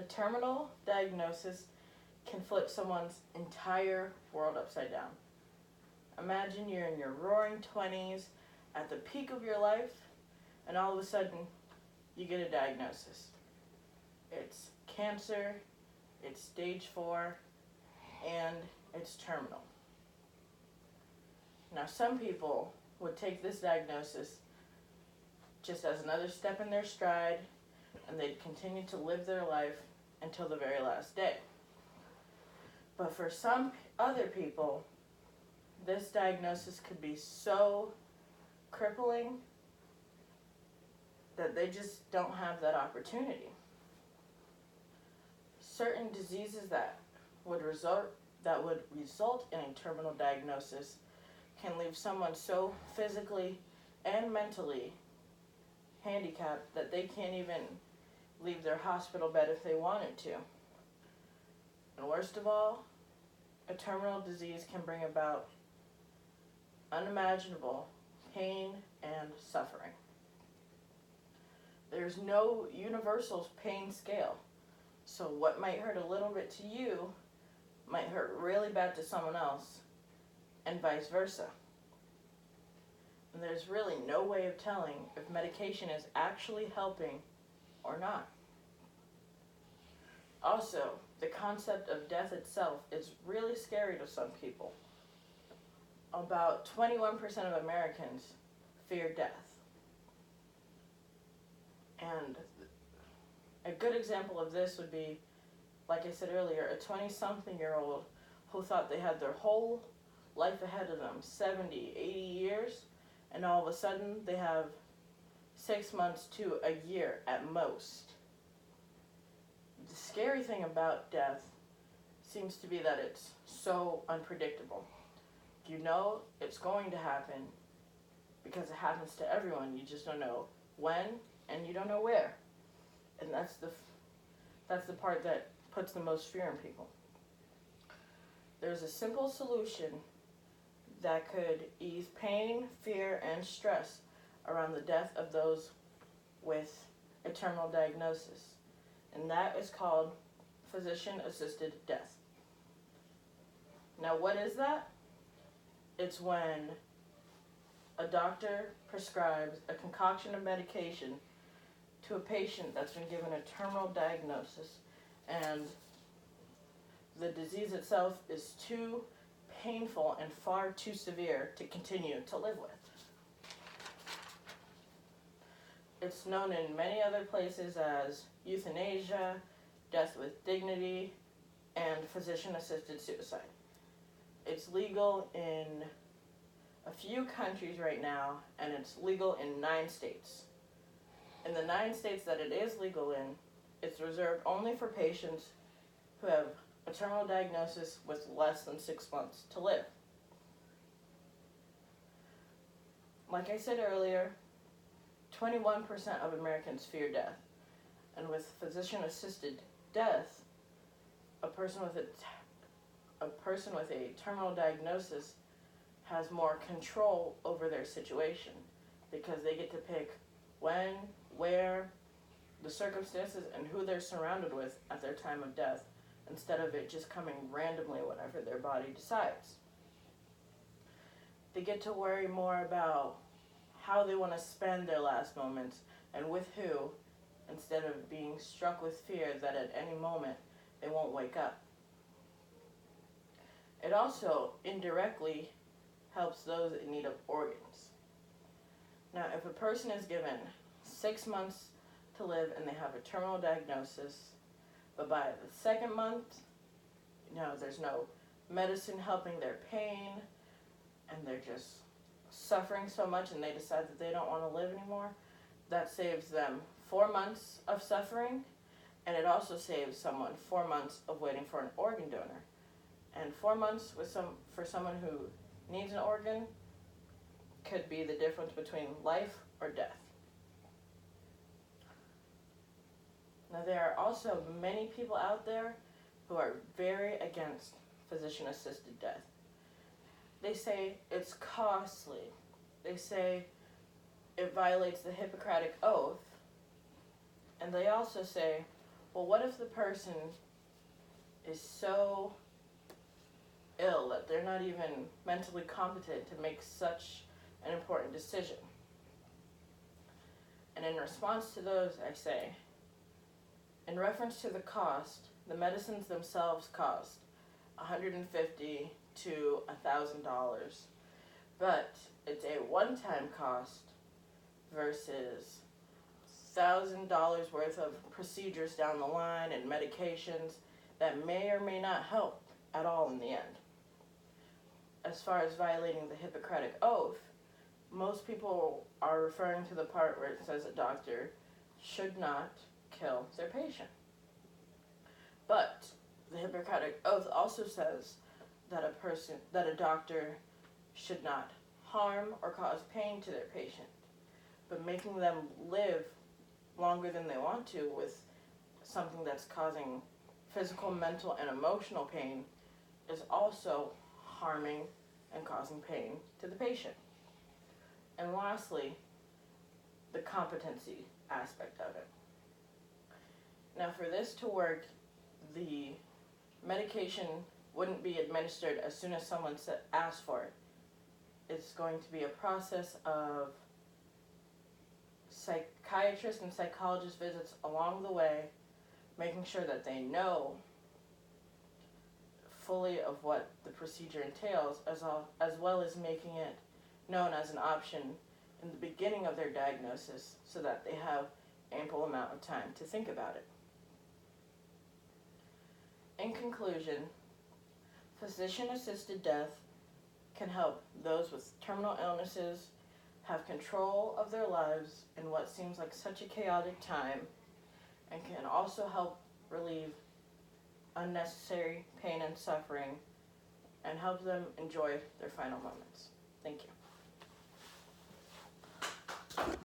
A terminal diagnosis can flip someone's entire world upside down. Imagine you're in your roaring 20s, at the peak of your life, and all of a sudden, you get a diagnosis. It's cancer, it's stage 4, and it's terminal. Now, some people would take this diagnosis just as another step in their stride, and they'd continue to live their life until the very last day. But for some other people, this diagnosis could be so crippling that they just don't have that opportunity. Certain diseases that would result in a terminal diagnosis can leave someone so physically and mentally handicapped that they can't even leave their hospital bed if they wanted to. And worst of all, a terminal disease can bring about unimaginable pain and suffering. There's no universal pain scale, so what might hurt a little bit to you might hurt really bad to someone else, and vice versa. And there's really no way of telling if medication is actually helping or not. Also, the concept of death itself is really scary to some people. About 21% of Americans fear death. And a good example of this would be, like I said earlier, a 20-something-year-old who thought they had their whole life ahead of them, 70, 80 years, and all of a sudden they have 6 months to a year at most. The scary thing about death seems to be that it's so unpredictable. You know it's going to happen because it happens to everyone. You just don't know when and you don't know where. And that's the part that puts the most fear in people. There's a simple solution that could ease pain, fear, and stress around the death of those with a terminal diagnosis. And that is called physician-assisted death. Now, what is that? It's when a doctor prescribes a concoction of medication to a patient that's been given a terminal diagnosis, and the disease itself is too painful and far too severe to continue to live with. It's known in many other places as euthanasia, death with dignity, and physician-assisted suicide. It's legal in a few countries right now, and it's legal in 9 states. In the 9 states that it is legal in, it's reserved only for patients who have a terminal diagnosis with less than 6 months to live. Like I said earlier, 21% of Americans fear death. And with physician-assisted death, a person with a terminal diagnosis has more control over their situation because they get to pick when, where, the circumstances, and who they're surrounded with at their time of death, instead of it just coming randomly whenever their body decides. They get to worry more about how they want to spend their last moments and with who, instead of being struck with fear that at any moment they won't wake up. It also indirectly helps those in need of organs. Now, if a person is given 6 months to live and they have a terminal diagnosis, but by the 2nd month, there's no medicine helping their pain, and they're just suffering so much and they decide that they don't want to live anymore, that saves them 4 months of suffering, and it also saves someone 4 months of waiting for an organ donor. And 4 months for someone who needs an organ could be the difference between life or death. Now, there are also many people out there who are very against physician-assisted death. They say it's costly. They say it violates the Hippocratic Oath. And they also say, Well, what if the person is so ill that they're not even mentally competent to make such an important decision? And in response to those, I say, in reference to the cost, the medicines themselves cost $150 to $1,000, but it's a one-time cost versus $1,000 worth of procedures down the line and medications that may or may not help at all in the end. As far as violating the Hippocratic Oath, most people are referring to the part where it says a doctor should not kill their patient. But the Hippocratic Oath also says that a doctor should not harm or cause pain to their patient, but making them live longer than they want to with something that's causing physical, mental, and emotional pain is also harming and causing pain to the patient. And lastly, the competency aspect of it. Now, for this to work, the medication wouldn't be administered as soon as someone asks for it. It's going to be a process of psychiatrist and psychologist visits along the way, making sure that they know fully of what the procedure entails, as well as making it known as an option in the beginning of their diagnosis so that they have ample amount of time to think about it. In conclusion, physician-assisted death can help those with terminal illnesses have control of their lives in what seems like such a chaotic time, and can also help relieve unnecessary pain and suffering and help them enjoy their final moments. Thank you.